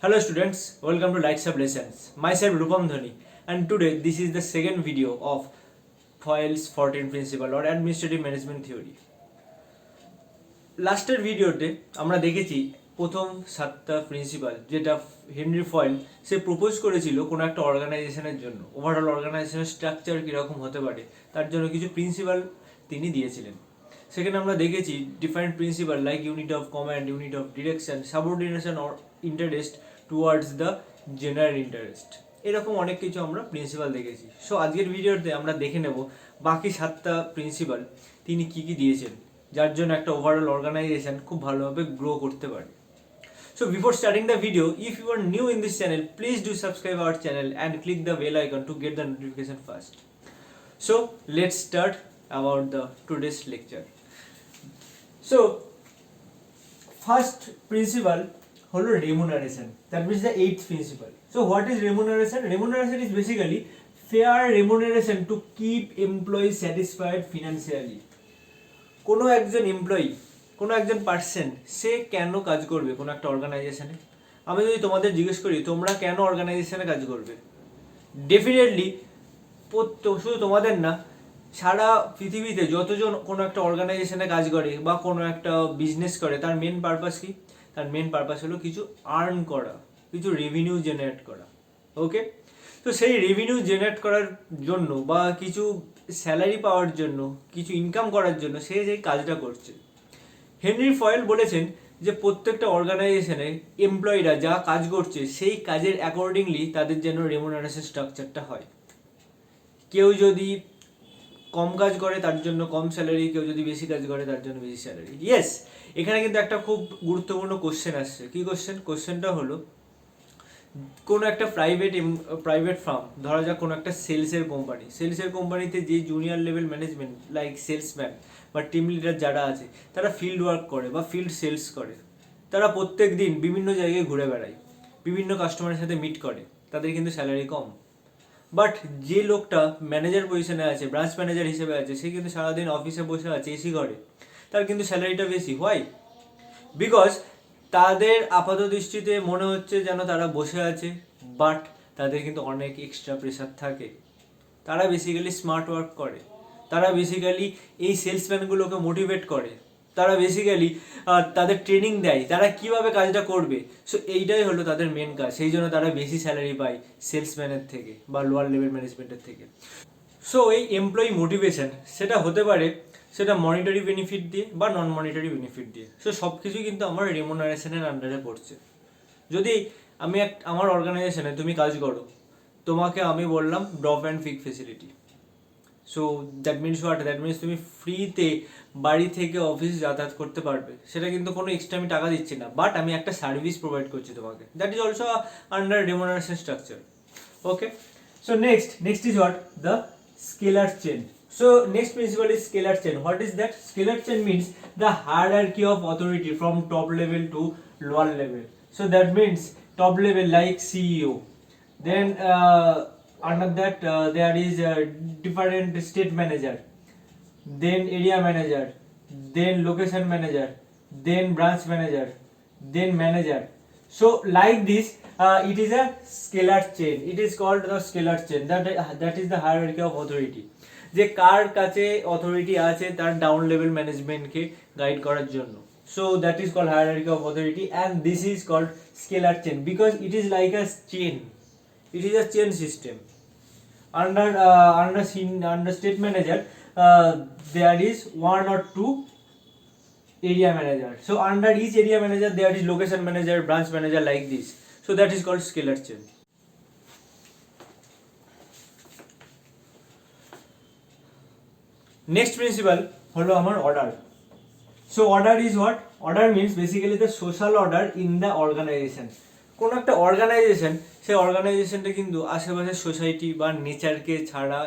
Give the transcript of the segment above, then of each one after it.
Hello students, welcome to Lights Up Lessons. Myself Rupam Dhani, and today this is the second video of Fayol's 14 Principle or Administrative Management Theory. লাস্টের ভিডিওতে আমরা দেখেছি প্রথম 7টা principal যেটা Henry foil সে propose করেছিল কোনো একটা অর্গানাইজেশনের জন্য, ওভারঅল অর্গানাইজেশনের স্ট্রাকচার কীরকম হতে পারে তার জন্য কিছু প্রিন্সিপাল তিনি দিয়েছিলেন। সেখানে আমরা দেখেছি different principle like unit of command, unit of direction, subordination or interest towards the general interest, এরকম অনেক কিছু আমরা প্রিন্সিপাল দেখেছি। সো আজকের ভিডিওতে আমরা দেখে নেব বাকি 7টা প্রিন্সিপাল তিনি কী কী দিয়েছেন যার জন্য একটা ওভারঅল অর্গানাইজেশন খুব ভালোভাবে গ্রো করতে পারে। So before starting the video, if you are new in this channel, please do subscribe our channel and click the bell icon to get the notification first. So let's start about the today's lecture. So first principle holo remuneration, that means the 8th principle. So what is remuneration? Remuneration is basically fair remuneration to keep employees satisfied financially. কোনো একজন employee, কোনো একজন person সে কেন কাজ করবে কোনো একটা অর্গানাইজেশনে? আমি যদি তোমাদের জিজ্ঞেস করি তোমরা কেন অর্গানাইজেশনে কাজ করবে, ডেফিনেটলি শুধু তোমাদের না, সারা পৃথিবীতে যতজন কোনো একটা অর্গানাইজেশনে কাজ করে বা কোনো একটা বিজনেস করে তার মেন পারপাস কি? তার মেন পারপাস হলো কিছু আর্ন করা, কিছু রেভিনিউ জেনারেট করা। ওকে, তো সেই রেভিনিউ জেনারেট করার জন্য বা কিছু স্যালারি পাওয়ার জন্য, কিছু ইনকাম করার জন্য সে যে কাজটা করছে। হেনরি ফয়েল বলেছেন যে প্রত্যেকটা অর্গানাইজেশনে এমপ্লয়িরা যা কাজ করছে সেই কাজের অ্যাকর্ডিংলি তাদের যেন রেমুনারেশন স্ট্রাকচারটা হয়। কেউ যদি কম কাজ করে তার জন্য কম স্যালারি, কেউ যদি বেশি কাজ করে তার জন্য বেশি স্যালারি। ইয়েস, এখানে কিন্তু একটা খুব গুরুত্বপূর্ণ কোশ্চেন আসছে। কি কোশ্চেন? কোশ্চেনটা হলো কোনো একটা প্রাইভেট ফার্ম, ধরা যাক কোনো একটা সেলসের কোম্পানিতে যে junior level management like salesman বা টিম লিডার যারা আছে তারা ফিল্ড ওয়ার্ক করে বা ফিল্ড সেলস করে, তারা প্রত্যেক দিন বিভিন্ন জায়গায় ঘুরে বেড়ায়, বিভিন্ন কাস্টমারের সাথে মিট করে, তাদের কিন্তু স্যালারি কম। বাট যে লোকটা ম্যানেজার পজিশনে আছে, ব্রাঞ্চ ম্যানেজার হিসেবে আছে, সে কিন্তু সারাদিন অফিসে বসে আছে, এসি করে, তার কিন্তু স্যালারিটা বেশি। হোয়াই? বিকজ তাদের আপাত দৃষ্টিতে মনে হচ্ছে যেন তারা বসে আছে, বাট তাদের কিন্তু অনেক এক্সট্রা প্রেশার থাকে। তারা বেসিক্যালি স্মার্ট ওয়ার্ক করে, তারা বেসিক্যালি এই সেলসম্যানগুলোকে মোটিভেট করে, তারা বেসিক্যালি তাদের ট্রেনিং দেয় তারা কিভাবে কাজটা করবে। সো এইটাই হলো তাদের মেন কাজ, সেই জন্য তারা বেশি স্যালারি পায় সেলসম্যানের থেকে বা লোয়ার লেভেল ম্যানেজমেন্টের থেকে। সো এই এমপ্লয়ি মোটিভেশন সেটা হতে পারে সেটা মনিটারি বেনিফিট দিয়ে বা নন মনিটারি বেনিফিট দিয়ে। সো সব কিছুই কিন্তু আমার রেমুনারেশনের আন্ডারে পড়ছে। যদি আমি আমার অর্গানাইজেশনে তুমি কাজ করো, তোমাকে আমি বললাম drop and pick facility. So that means what? That means তুমি ফ্রিতে বাড়ি থেকে অফিস যাতায়াত করতে পারবে, সেটা কিন্তু কোনো এক্সট্রা আমি টাকা দিচ্ছি না, বাট আমি একটা সার্ভিস প্রোভাইড করছি তোমাকে। That is also under remuneration structure. Okay, so next is what? The scalar chain. So next principle is scalar chain. What is that? Scalar chain means the hierarchy of authority from top level to lower level. So that means top level like CEO, then under that there is a different state manager, then area manager, then location manager, then branch manager, then manager. So like this it is a scalar chain. It is called the scalar chain. That is the hierarchy of authority. যে কার কাছে authority আছে তার down level ম্যানেজমেন্টকে guide করার জন্য। So that is called hierarchy of authority and this is called scalar chain because it is like a chain. It is a chain system. Under state manager there is 1 or 2 area manager. So under each area manager there is location manager, branch manager, like this. So that is called scalar chain. Next principle holo amar order. So order is what? Order means basically the social order in the organization. কোন একটা organisation, সেই অর্গানাইজেশনটা কিন্তু আশেপাশের society বা নেচারকে ছাড়া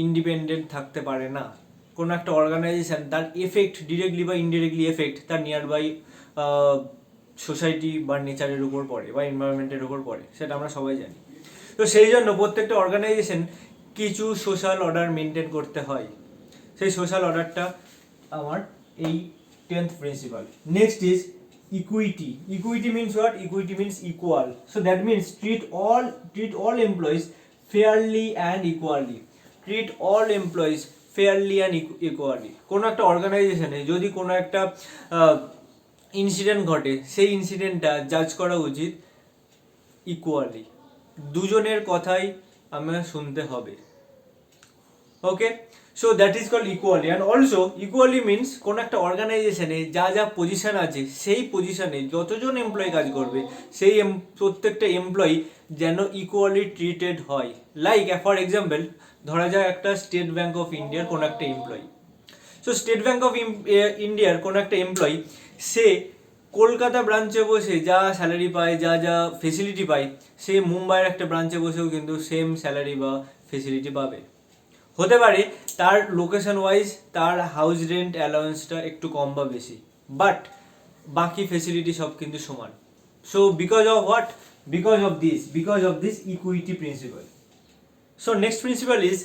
independent থাকতে পারে না। কোনো একটা অর্গানাইজেশন তার এফেক্ট ডিরেক্টলি বা ইনডিরেক্টলি এফেক্ট তার নিয়ার বাই সোসাইটি বা নেচারের উপর পড়ে বা এনভায়রনমেন্টের উপর পড়ে, সেটা আমরা সবাই জানি। তো সেই জন্য প্রত্যেকটা অর্গানাইজেশন কিছু সোশ্যাল অর্ডার মেনটেন করতে হয়। সেই সোশ্যাল অর্ডারটা আমার এই 10th principal. Next is Equity means what? Equity means equal. So that means treat all employees fairly and equally. Treat all employees fairly and equally. কোনো একটা অর্গানাইজেশনে যদি কোনো একটা ইনসিডেন্ট ঘটে, সেই ইনসিডেন্টটা জাজ করা উচিত ইকুয়ালি, দুজনের কথাই আমরা শুনতে হবে। Okay, so that is called equally. And also equally means কোনো একটা অর্গানাইজেশনে যা যা পজিশন আছে, সেই পজিশনে যতজন এমপ্লয়ি কাজ করবে, সেই প্রত্যেকটা এমপ্লয়ি যেন ইকুয়ালি ট্রিটেড হয়। লাইক ফর এক্সাম্পল, ধরা যায় একটা স্টেট ব্যাঙ্ক অফ ইন্ডিয়ার কোনো একটা employee. So state bank of ইন্ডিয়ার কোনো একটা এমপ্লয়ি, সে কলকাতা ব্রাঞ্চে বসে যা স্যালারি পায়, যা যা ফেসিলিটি পায়, সে মুম্বাইয়ের একটা ব্রাঞ্চে বসেও কিন্তু সেম স্যালারি বা ফেসিলিটি পাবে। হতে পারে তার লোকেশন ওয়াইজ তার হাউস রেন্ট অ্যালাউন্সটা একটু কম বা বেশি, বাট বাকি ফেসিলিটি সব কিন্তু সমান। So because of what? Because of this equity principal. So next principle is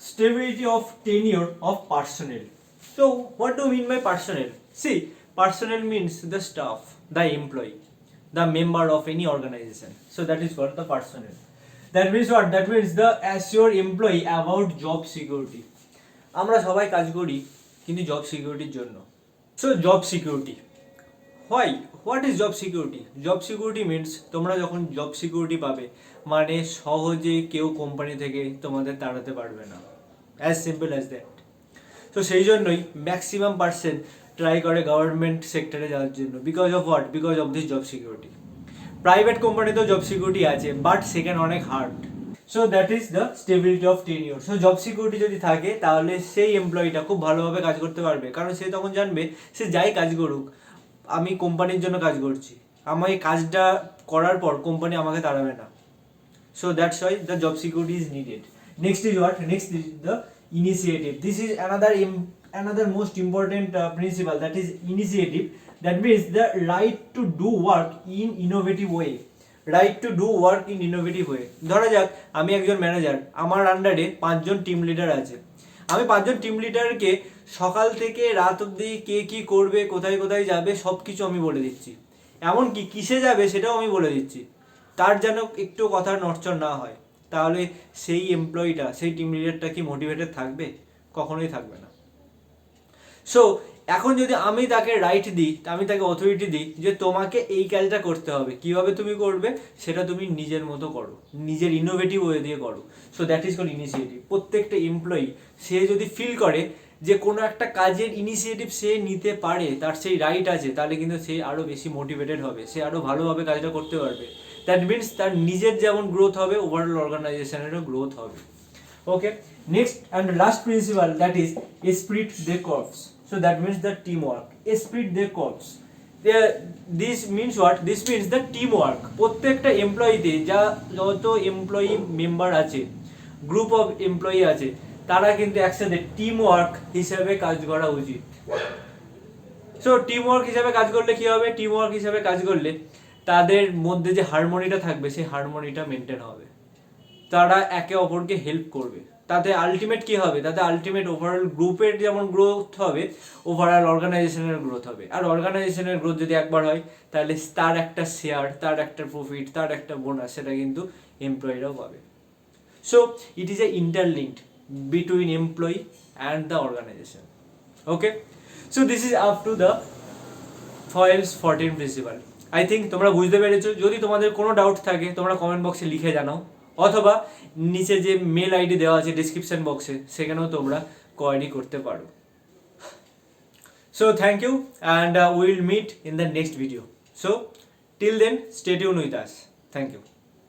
stability of tenure of personnel. So what do you mean by personnel? See, personnel means the staff, the employee, the member of any organization. So that is called the personnel. That means what? That means the assure employee about job security. আমরা সবাই কাজ করি কিন্তু job সিকিউরিটির জন্য। So job security, what is job security? Job security means তোমরা যখন job security পাবে, মানে সহজে কেউ কোম্পানি থেকে তোমাদের তাড়াতে পারবে না, অ্যাজ সিম্পল অ্যাজ দ্যাট। তো সেই জন্যই ম্যাক্সিমাম পার্সেন্ট ট্রাই করে গভর্নমেন্ট সেক্টরে যাওয়ার জন্য। Because of what? Because of this job security. Private কোম্পানিতেও জব সিকিউরিটি আছে, বাট সেখানে অনেক hard. So that is the stability of tenure. So job security যদি থাকে, তাহলে সেই এমপ্লয়িটা খুব ভালোভাবে কাজ করতে পারবে, কারণ সে তখন জানবে সে যাই কাজ করুক, আমি কোম্পানির জন্য কাজ করছি, আমার এই কাজটা করার পর কোম্পানি আমাকে তাড়াবে না। So that's why the job security is needed. Next is what? Next is the initiative. This is another most important principle, that is initiative. That means the right to do work in innovative way. Right to do work in innovative way. ধরা যাক আমি একজন manager, আমার আন্ডারে 5 জন team leader আছে। আমি 5 জন team লিডারকে সকাল থেকে রাত অবধি কে কি করবে, কোথায় কোথায় যাবে, সব কিছু আমি বলে দিচ্ছি। এমনকি কিসে যাবে সেটাও আমি বলে দিচ্ছি। তার যেন একটু কথা নড়চড় না হয়। তাহলে সেই এমপ্লয়িটা, সেই টিম লিডারটা কি মোটিভেটেড থাকবে? কখনোই থাকবে না। সো এখন যদি আমি তাকে রাইট দিই, আমি তাকে অথরিটি দিই যে তোমাকে এই কাজটা করতে হবে, কিভাবে তুমি করবে সেটা তুমি নিজের মতো করো, নিজের ইনোভেটিভ ওয়ে দিয়ে করো। So that is called initiative. প্রত্যেকটা এমপ্লয়ি সে যদি ফিল করে যে কোনো একটা কাজের ইনিশিয়েটিভ সে নিতে পারে, তার সেই রাইট আছে, তাহলে কিন্তু সে আরও বেশি মোটিভেটেড হবে, সে আরও ভালোভাবে কাজটা করতে পারবে। দ্যাট মিনস তার নিজের যেমন গ্রোথ হবে, ওভারঅল অর্গানাইজেশনেরও গ্রোথ হবে। Okay, next and last principle, that is esprit de corps. So that means the teamwork. Esprit de corps. This means what? This means the teamwork. প্রত্যেকটা এমপ্লয়িতে যত এমপ্লয়ি মেম্বার আছে, group of employee আছে, তারা কিন্তু একসাথে teamwork হিসেবে কাজ করা উচিত। সো টিমওয়ার্ক হিসেবে কাজ করলে কি হবে? টিমওয়ার্ক হিসেবে কাজ করলে তাদের মধ্যে যে হারমোনিটা থাকবে, সেই হারমোনিটা মেনটেন হবে, তারা একে অপরকে হেল্প করবে। তাতে আলটিমেট কি হবে? তাতে আলটিমেট ওভারঅল গ্রুপের যেমন গ্রোথ হবে, ওভারঅল অর্গানাইজেশনের গ্রোথ হবে। আর অর্গানাইজেশনের গ্রোথ যদি একবার হয়, তাহলে তার একটা শেয়ার, তার একটা প্রফিট, তার একটা বোনাস, সেটা কিন্তু এমপ্লয়িরাও পাবে। So it is a interlinked between employee and the organization. Okay, so this is up to the Fayol's 14 principal. I think তোমরা বুঝতে পেরেছো। যদি তোমাদের কোনো ডাউট থাকে, তোমরা কমেন্ট বক্সে লিখে জানাও, অথবা নিচে যে মেল আইডি দেওয়া আছে ডিসক্রিপশন বক্সে, সেখানেও তোমরা কোয়ারি করতে পারো। So thank you, and will meet in the next video. So till then, stay tune with us. Thank you.